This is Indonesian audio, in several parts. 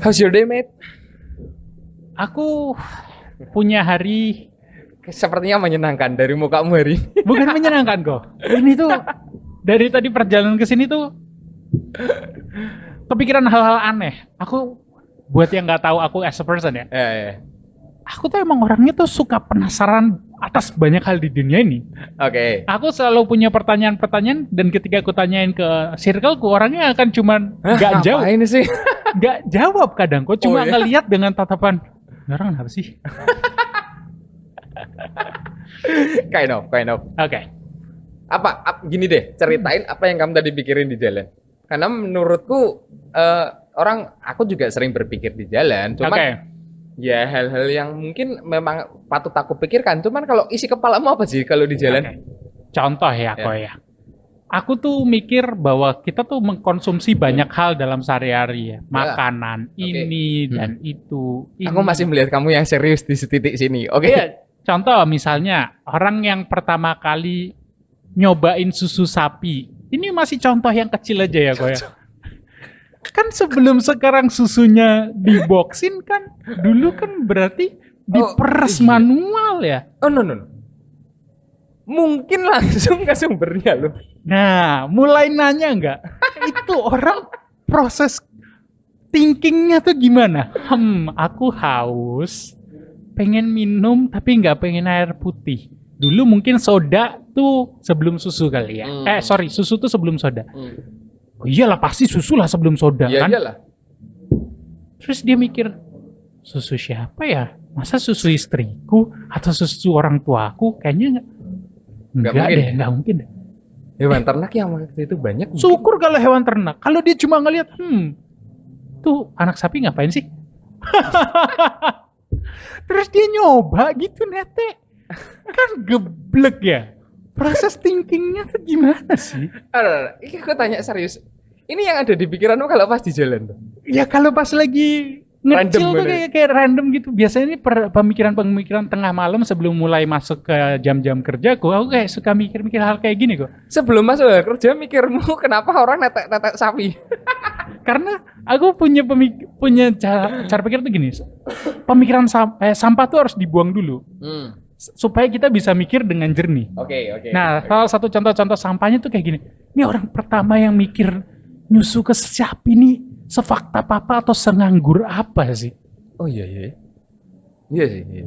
How's your day, mate? Aku punya hari Sepertinya menyenangkan dari mukamu hari. bukan menyenangkan kok. Ini tuh dari tadi perjalanan ke sini tuh kepikiran hal-hal aneh. Aku buat yang nggak tahu aku as a person ya. Ya. Aku tuh emang orangnya tuh suka penasaran atas banyak hal di dunia ini. Oke. Aku selalu punya pertanyaan-pertanyaan dan ketika aku tanyain ke circleku orangnya akan cuman nggak jawab, Ngapain sih? nggak jawab kadang. Kok Oh, cuma iya? ngelihat dengan tatapan. "Ini orang apa sih?" Kind of. Oke. Gini deh, ceritain apa yang kamu tadi pikirin di jalan. Karena menurutku aku juga sering berpikir di jalan, cuman Oke. ya hal-hal yang mungkin memang patut aku pikirkan. Cuman kalau isi kepalamu apa sih kalau di jalan? Oke. Contoh ya, kok ya. Aku tuh mikir bahwa kita tuh mengkonsumsi banyak hal dalam sehari-hari ya. Makanan, ini dan itu. Aku masih melihat kamu yang serius di titik sini. Oke. Iya, contoh misalnya orang yang pertama kali nyobain susu sapi. Ini masih contoh yang kecil aja ya, kok ya. Kan sebelum sekarang susunya diboksin kan, dulu kan berarti diperes iya. manual ya. Oh no. Mungkin langsung ke sumbernya loh. Nah, mulai nanya nggak? Itu orang proses thinkingnya tuh gimana? Aku haus, pengen minum tapi nggak pengen air putih. Dulu mungkin soda tuh sebelum susu kali ya. Susu tuh sebelum soda. Oh iyalah pasti susu lah sebelum soda Ya kan. iyalah. Terus dia mikir, susu siapa ya? Masa susu istriku atau susu orang tuaku? Kayaknya enggak mungkin. deh, enggak mungkin deh. Hewan ternak yang waktu itu banyak. Syukur kalau hewan ternak. Kalau dia cuma ngelihat, tuh anak sapi ngapain sih? Terus dia nyoba gitu nete. Kan geblek ya. Proses thinkingnya tuh gimana sih? Ini aku tanya serius. Ini yang ada di pikiranmu kalau pas di jalan tuh? Ya kalau pas lagi ngecil Random tuh banget. kayak random gitu. Biasanya ini pemikiran-pemikiran tengah malam sebelum mulai masuk ke jam-jam kerjaku. Aku kayak suka mikir-mikir hal kayak gini kok. Sebelum masuk kerja mikirmu kenapa orang netek-netek sapi? Karena aku punya cara pikir tuh gini. Pemikiran sampah tuh harus dibuang dulu. Supaya kita bisa mikir dengan jernih. Oke. Nah, salah satu contoh-contoh sampahnya tuh kayak gini. Ini orang pertama yang mikir nyusu ke sapi nih sefakta apa atau senganggur apa sih? Oh iya. Iya sih.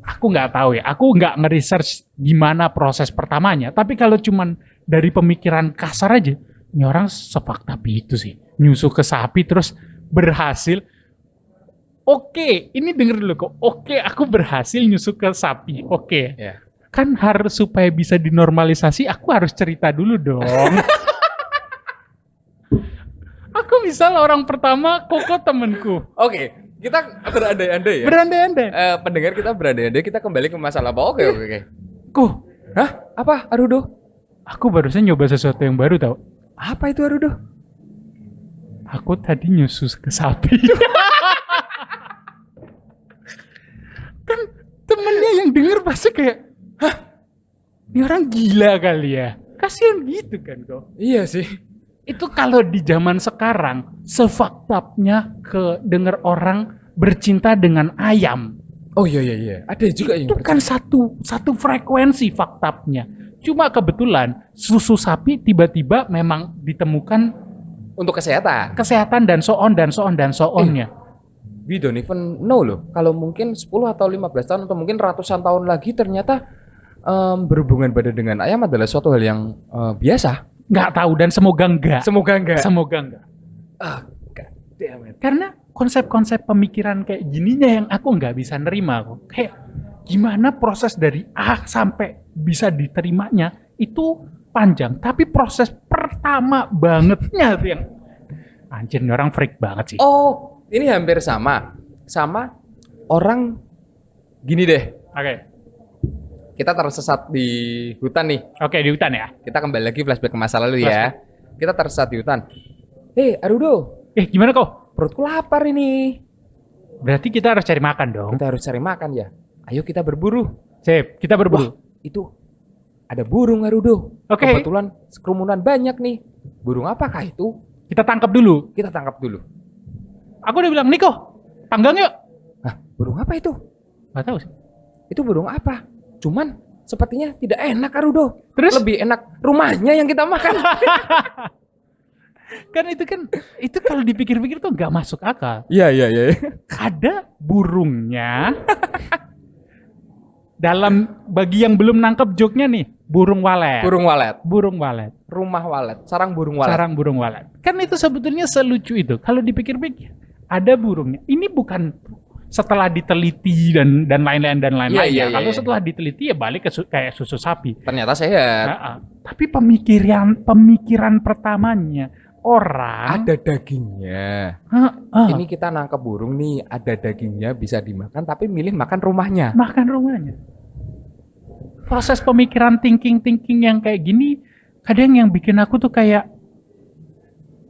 Aku nggak tahu ya. Aku nggak nge-research gimana proses pertamanya. Tapi kalau cuman dari pemikiran kasar aja, ini orang sefakta itu sih. Nyusu ke sapi terus berhasil. Oke, ini denger dulu kok. Oke, aku berhasil nyusu ke sapi. Oke. Ya. Kan harus supaya bisa dinormalisasi, aku harus cerita dulu dong. Aku misal orang pertama, Koko temenku. Oke, kita berandai-andai ya. Berandai-andai. Pendengar kita berandai-andai, kita kembali ke masalah apa? Oke. Kok, Hah? Apa, Arudo? aku barusan nyoba sesuatu yang baru tau. Apa itu Arudo? Aku tadi nyusu ke sapi. Kan temennya yang denger pasti kayak, hah? Ini orang gila kali ya. Kasian gitu kan kok. Iya sih. Itu kalau di zaman sekarang, sefaktapnya ke denger orang bercinta dengan ayam. Oh iya. Ada juga yang Itu kan satu frekuensi faktapnya. Cuma kebetulan susu sapi tiba-tiba memang ditemukan untuk kesehatan. dan so on-nya. We don't even know loh. Kalau mungkin 10 atau 15 tahun atau mungkin ratusan tahun lagi ternyata berhubungan badan dengan ayam adalah suatu hal yang biasa. Nggak tahu dan semoga enggak. Semoga enggak. God damn it. Karena konsep-konsep pemikiran kayak gininya yang aku nggak bisa nerima kok. Kayak gimana proses dari A sampai bisa diterimanya itu panjang. Tapi proses pertama bangetnya tuh yang anjir ini orang freak banget sih. Oh, ini hampir sama orang gini deh. Oke. Kita tersesat di hutan nih. Oke, di hutan ya. Kita kembali lagi flashback ke masa lalu ya. Kita tersesat di hutan. Arudo. Gimana kok? Perutku lapar ini. Berarti kita harus cari makan dong. Kita harus cari makan ya. Ayo kita berburu. Sip, kita berburu. Itu ada burung Arudo. Oke. Kebetulan kerumunan banyak nih. Burung apakah itu? Kita tangkap dulu. Kita tangkap dulu. Aku udah bilang, Niko, panggang yuk. Hah, burung apa itu? Gak tahu sih. Itu burung apa? Cuman sepertinya tidak enak Arudo. Terus? Lebih enak rumahnya yang kita makan. Kan itu kalau dipikir-pikir tuh nggak masuk akal. Iya, iya, iya. Ada burungnya. Dalam bagi yang belum nangkep joke-nya nih, burung walet. Burung walet, Burung walet. rumah walet, sarang burung walet. Sarang burung walet. Kan itu sebetulnya selucu itu. Kalau dipikir-pikir, ada burungnya. Ini bukan setelah diteliti dan lain-lain dan lain-lain. Iya, iya, Kalau iya. setelah diteliti ya balik ke kayak susu sapi. Ternyata sehat. Nah, tapi pemikiran pertamanya orang Ada dagingnya. Ini kita nangkep burung nih, ada dagingnya bisa dimakan, tapi milih makan rumahnya. makan rumahnya. Proses pemikiran thinking yang kayak gini kadang yang bikin aku tuh kayak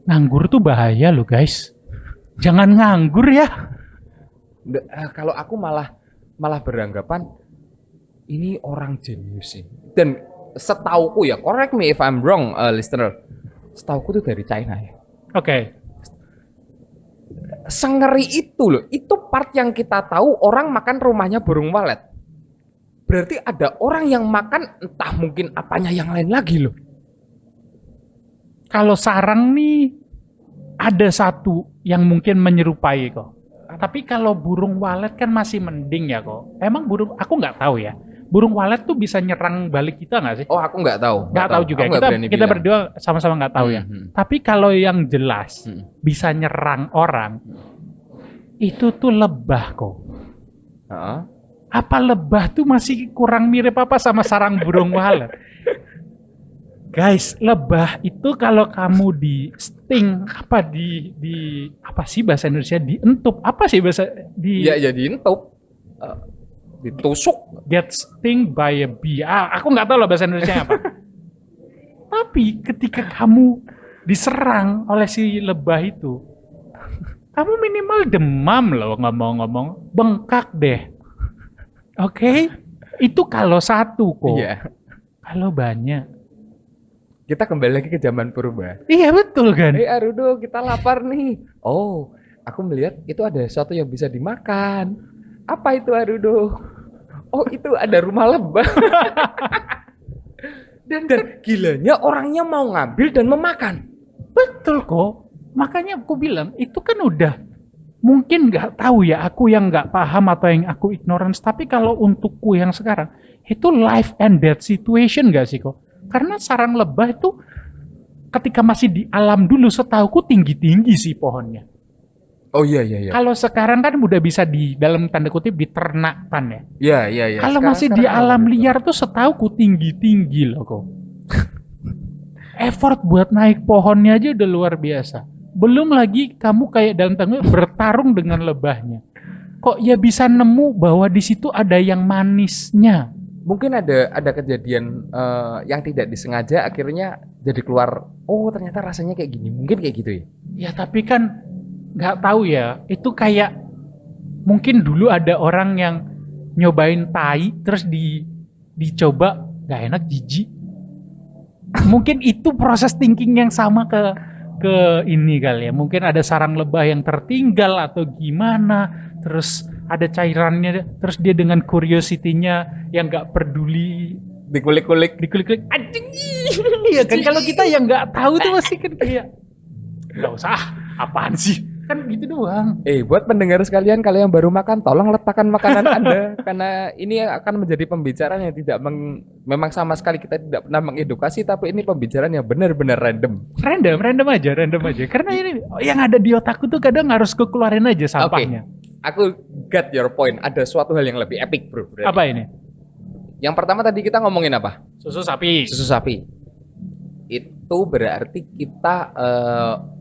nganggur tuh bahaya loh guys. Jangan nganggur ya. Kalau aku malah beranggapan ini orang jenius sih. Dan setauku ya, correct me if I'm wrong, listener. Setauku tuh dari China ya. Oke. Sengeri itu loh. Itu part yang kita tahu orang makan rumahnya burung walet. Berarti ada orang yang makan entah mungkin apanya yang lain lagi loh. Kalau sarang nih ada satu yang mungkin menyerupai kok. Tapi kalau burung walet kan masih mending ya kok. Emang aku nggak tahu ya. Burung walet tuh bisa nyerang balik kita nggak sih? Oh, aku nggak tahu. Nggak tahu juga. Aku nggak berani Kita bilang. berdua sama-sama nggak tahu ya. Tapi kalau yang jelas bisa nyerang orang, itu tuh lebah kok. Heeh. Apa lebah tuh masih kurang mirip apa sama sarang burung walet? Guys, lebah itu kalau kamu di sting apa di apa sih bahasa Indonesia dientup apa sih bahasa di Ya jadi entup. Ditusuk. get sting by a bee. Aku nggak tahu lah bahasa Indonesia apa. Tapi ketika kamu diserang oleh si lebah itu, kamu minimal demam loh ngomong-ngomong, bengkak deh. Oke? Itu kalau satu kok. Iya. Kalau banyak. Kita kembali lagi ke zaman purba. Iya betul kan? Arudo, kita lapar nih. Oh, aku melihat itu ada sesuatu yang bisa dimakan. Apa itu Arudo? Oh, itu ada rumah lebah. dan gilanya orangnya mau ngambil dan memakan. Betul kok. Makanya aku bilang itu kan udah mungkin nggak tahu ya aku yang nggak paham atau yang aku ignorance. Tapi kalau untukku yang sekarang itu life and death situation nggak sih kok? Karena sarang lebah itu ketika masih di alam dulu setauku tinggi-tinggi sih pohonnya. Oh iya iya iya. Kalau sekarang kan udah bisa di dalam tanda kutip diternakkan ya. Iya iya iya. Kalau masih di alam liar tuh setauku tinggi-tinggi loh kok. Effort buat naik pohonnya aja udah luar biasa. Belum lagi kamu kayak dalam tanda kutip bertarung dengan lebahnya. Kok ya bisa nemu bahwa di situ ada yang manisnya. Mungkin ada kejadian yang tidak disengaja akhirnya jadi keluar. Oh ternyata rasanya kayak gini. Mungkin kayak gitu ya. Ya tapi kan nggak tahu ya. Itu kayak mungkin dulu ada orang yang nyobain tai terus dicoba nggak enak jijik. Mungkin itu proses thinking yang sama ke ini kali ya. Mungkin ada sarang lebah yang tertinggal atau gimana. Terus ada cairannya. Terus dia dengan curiosity-nya yang nggak peduli. Dikulik-kulik. Dikulik-kulik. Anjing. Iya kan kalau kita yang nggak tahu tuh pasti kan kayak nggak usah. Apaan sih? Kan gitu doang. Buat pendengar sekalian, kalian yang baru makan, tolong letakkan makanan Anda karena ini akan menjadi pembicaraan yang tidak memang sama sekali kita tidak pernah mengedukasi, tapi ini pembicaraan yang benar-benar random. Random aja. Karena ini yang ada di otakku tuh kadang harus keluarin aja sampahnya. Aku got your point. Ada suatu hal yang lebih epic, bro. Berarti. Apa ini? Yang pertama tadi kita ngomongin apa? Susu sapi. Susu sapi. Itu berarti kita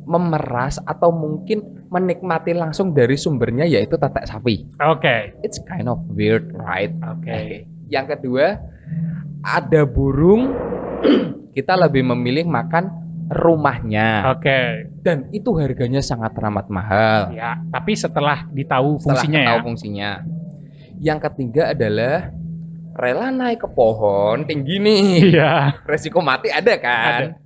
memeras atau mungkin menikmati langsung dari sumbernya yaitu tetek sapi. Oke. It's kind of weird, right? Oke. Yang kedua, ada burung kita lebih memilih makan rumahnya. Oke. Dan itu harganya sangat teramat mahal. Ya, tapi setelah ditahu Setelah fungsinya tahu ya. fungsinya. Yang ketiga adalah rela naik ke pohon tinggi nih. Iya. Resiko mati ada kan? Ada.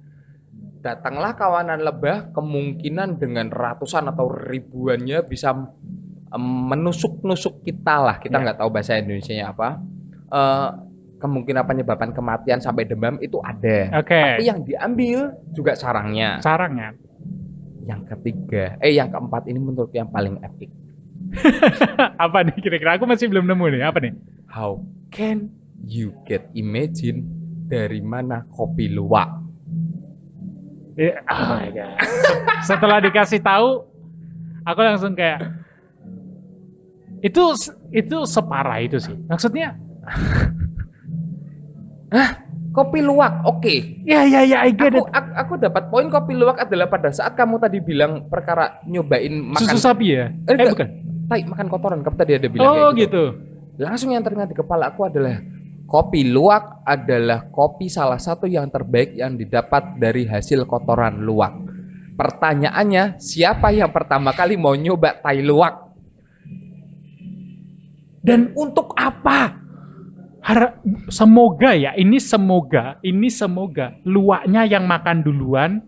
datanglah kawanan lebah, kemungkinan dengan ratusan atau ribuannya bisa menusuk-nusuk kita lah. Kita Ya. nggak tahu bahasa Indonesianya apa. Eh, Kemungkinan penyebabkan kematian sampai demam itu ada. Oke. Tapi yang diambil juga sarangnya. Sarangnya. Yang ketiga, yang keempat ini menurut yang paling epic. Apa nih kira-kira? Aku masih belum nemu nih. Apa nih? How can you get imagine dari mana kopi luwak? Oh my God. Setelah dikasih tahu, aku langsung kayak itu separah itu sih. Maksudnya, Kopi luwak, oke. ya I get it. Aku dapat poin kopi luwak adalah pada saat kamu tadi bilang perkara nyobain makan Susu sapi ya? enggak. Bukan. Tai makan kotoran, kamu tadi ada bilang Oh kayak gitu. Langsung yang teringat di kepala aku adalah kopi luwak adalah kopi salah satu yang terbaik yang didapat dari hasil kotoran luwak. Pertanyaannya, siapa yang pertama kali mau nyoba tai luwak? Dan untuk apa? Semoga ya, ini semoga luwaknya yang makan duluan,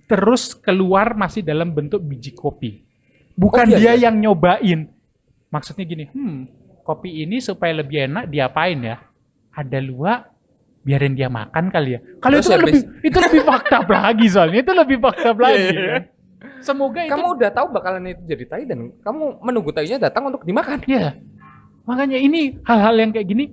terus keluar masih dalam bentuk biji kopi. Bukan Oh, iya, dia iya. yang nyobain. Maksudnya gini, kopi ini supaya lebih enak diapain ya? Ada luwak, biarin dia makan kali ya. Kalau Terus itu kan habis- itu lebih fakta lagi soalnya, itu lebih fakta lagi. Iya, iya. Kan? Semoga itu. Kamu udah tahu bakalan itu jadi tai dan kamu menunggu tainya datang untuk dimakan. Ya, makanya ini hal-hal yang kayak gini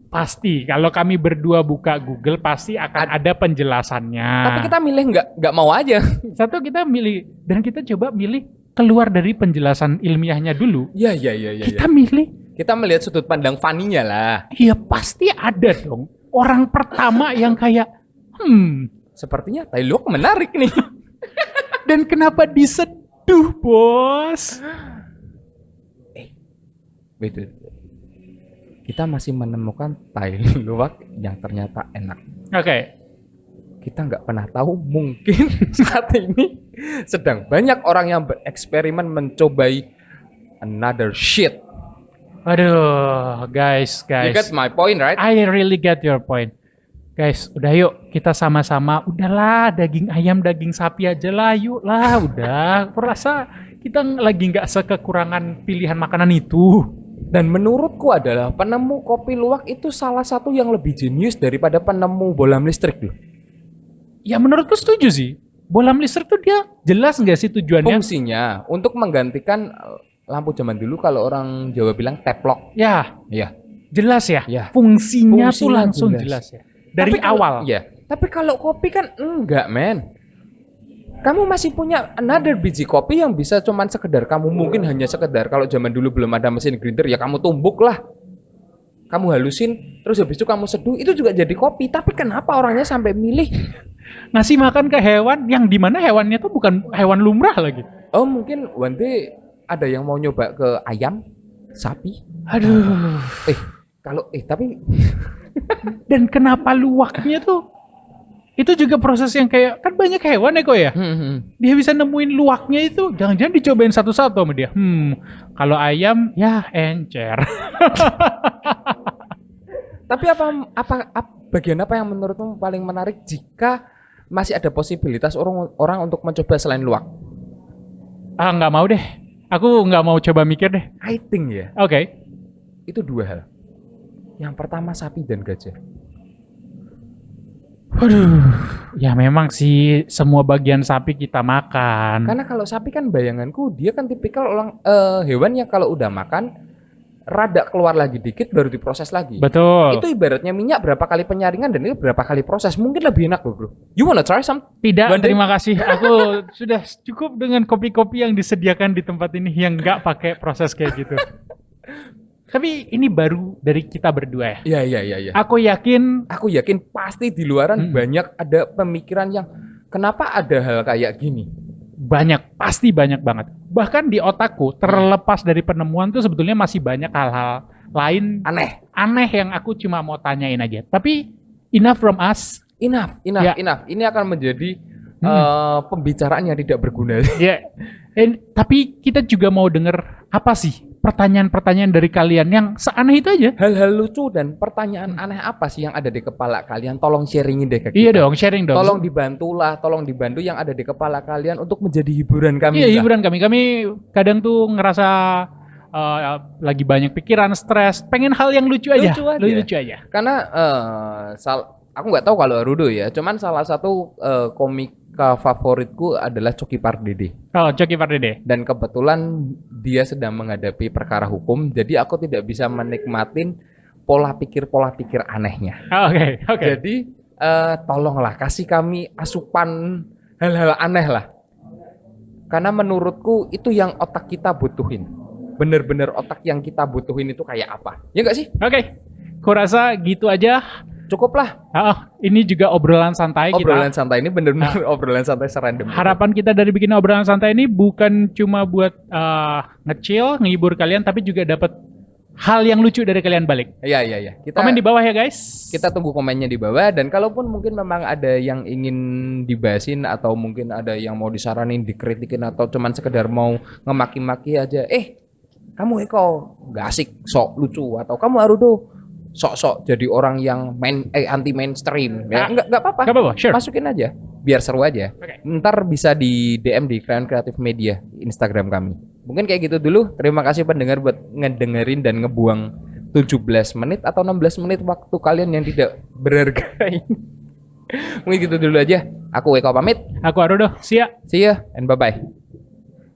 pasti kalau kami berdua buka Google pasti akan ada penjelasannya. Tapi kita milih nggak mau aja. Satu kita milih dan kita coba milih keluar dari penjelasan ilmiahnya dulu. Iya. Kita milih, Kita melihat sudut pandang Faninya lah. ya pasti ada dong orang pertama yang kayak Sepertinya tai luwak menarik nih. dan kenapa diseduh bos? Wait. Kita masih menemukan tai luwak yang ternyata enak. Oke. Kita nggak pernah tahu, mungkin saat ini sedang banyak orang yang bereksperimen mencobai another shit. Aduh, guys. You get my point, right? I really get your point. Guys, udah yuk kita sama-sama, udahlah daging ayam, daging sapi aja lah, yuk lah, udah. Perasa kita lagi nggak sekekurangan pilihan makanan itu. Dan menurutku adalah penemu kopi luwak itu salah satu yang lebih jenius daripada penemu bohlam listrik loh. Ya menurutku setuju sih. Bohlam listrik tuh dia jelas nggak sih tujuannya? Fungsinya untuk menggantikan lampu zaman dulu kalau orang Jawa bilang teplok. Ya, Iya. jelas ya. Ya. Fungsinya tuh Fungsinya langsung jelas. jelas ya. Dari Tapi kalau- awal. Iya. Tapi kalau kopi kan enggak, men. Kamu masih punya another biji kopi yang bisa cuman sekedar kamu mungkin hanya sekedar kalau zaman dulu belum ada mesin grinder ya kamu tumbuk lah. Kamu halusin terus habis itu kamu seduh itu juga jadi kopi. Tapi kenapa orangnya sampai milih Ngasih makan ke hewan yang dimana hewannya tuh bukan hewan lumrah lagi. oh mungkin one day ada yang mau nyoba ke ayam, sapi. Aduh. Tapi Dan kenapa luwaknya tuh? Itu juga proses yang kayak, kan banyak hewan ya kok ya? Dia bisa nemuin luwaknya itu, jangan-jangan dicobain satu-satu sama dia. Kalau ayam, ya encer. Tapi bagian apa yang menurutmu paling menarik jika masih ada posibilitas orang untuk mencoba selain luwak? Nggak mau deh. Aku nggak mau coba mikir deh. I think ya, Oke. itu dua hal. Yang pertama sapi dan gajah. Waduh. Ya memang sih semua bagian sapi kita makan. Karena kalau sapi kan bayanganku dia kan tipikal hewan yang kalau udah makan rada keluar lagi dikit baru diproses lagi. Betul. Itu ibaratnya minyak berapa kali penyaringan dan itu berapa kali proses. Mungkin lebih enak loh, bro. You wanna try some? Tidak, One day? terima kasih. Aku sudah cukup dengan kopi-kopi yang disediakan di tempat ini yang nggak pakai proses kayak gitu. Tapi ini baru dari kita berdua ya. Iya. Aku yakin Aku yakin pasti di luaran banyak ada pemikiran yang kenapa ada hal kayak gini. banyak, pasti banyak banget. Bahkan di otakku, terlepas dari penemuan tuh sebetulnya masih banyak hal-hal lain aneh yang aku cuma mau tanyain aja. Tapi enough from us. Enough. Ya. Ini akan menjadi pembicaraan yang tidak berguna. Ya, tapi kita juga mau denger apa sih pertanyaan-pertanyaan dari kalian yang seaneh itu aja. Hal-hal lucu dan pertanyaan aneh apa sih yang ada di kepala kalian? Tolong sharingin deh ke kita. Iya dong, sharing dong. Tolong dibantu yang ada di kepala kalian untuk menjadi hiburan kami. Iya, lah. hiburan kami. Kami kadang tuh ngerasa lagi banyak pikiran, stres, pengen hal yang lucu aja. Lucu aja. Karena aku nggak tahu kalau Rudo ya, cuman salah satu komika favoritku adalah Coki Pardede. Oh, Coki Pardede. Dan kebetulan dia sedang menghadapi perkara hukum, jadi aku tidak bisa menikmatin pola pikir anehnya. Oke. Jadi tolonglah kasih kami asupan hal-hal aneh lah. Karena menurutku itu yang otak kita butuhin. Bener-bener otak yang kita butuhin itu kayak apa? Ya nggak sih? Oke. Kurasa gitu aja. Cukup lah. Ini juga obrolan santai Obrolan kita. santai ini bener-bener obrolan santai serandom. Harapan kita dari bikin obrolan santai ini bukan cuma buat nge-chill, ngehibur kalian, tapi juga dapat hal yang lucu dari kalian balik. Iya. Komen di bawah ya guys. Kita tunggu komennya di bawah, dan kalaupun mungkin memang ada yang ingin dibahasin atau mungkin ada yang mau disaranin, dikritikin atau cuman sekedar mau ngemaki-maki aja, kamu Eko nggak asik, sok lucu, atau kamu Arudo sok-sok jadi orang yang anti mainstream, ya nggak apa-apa. Nggak apa-apa, sure. Masukin aja, biar seru aja. Oke. Ntar bisa di DM di Crayon Creative Media Instagram kami. Mungkin kayak gitu dulu. Terima kasih pendengar buat ngedengerin dan ngebuang 17 menit atau 16 menit waktu kalian yang tidak berharga ini. Mungkin gitu dulu aja. Aku Eko pamit. Aku Arudo, see ya. See ya and bye-bye.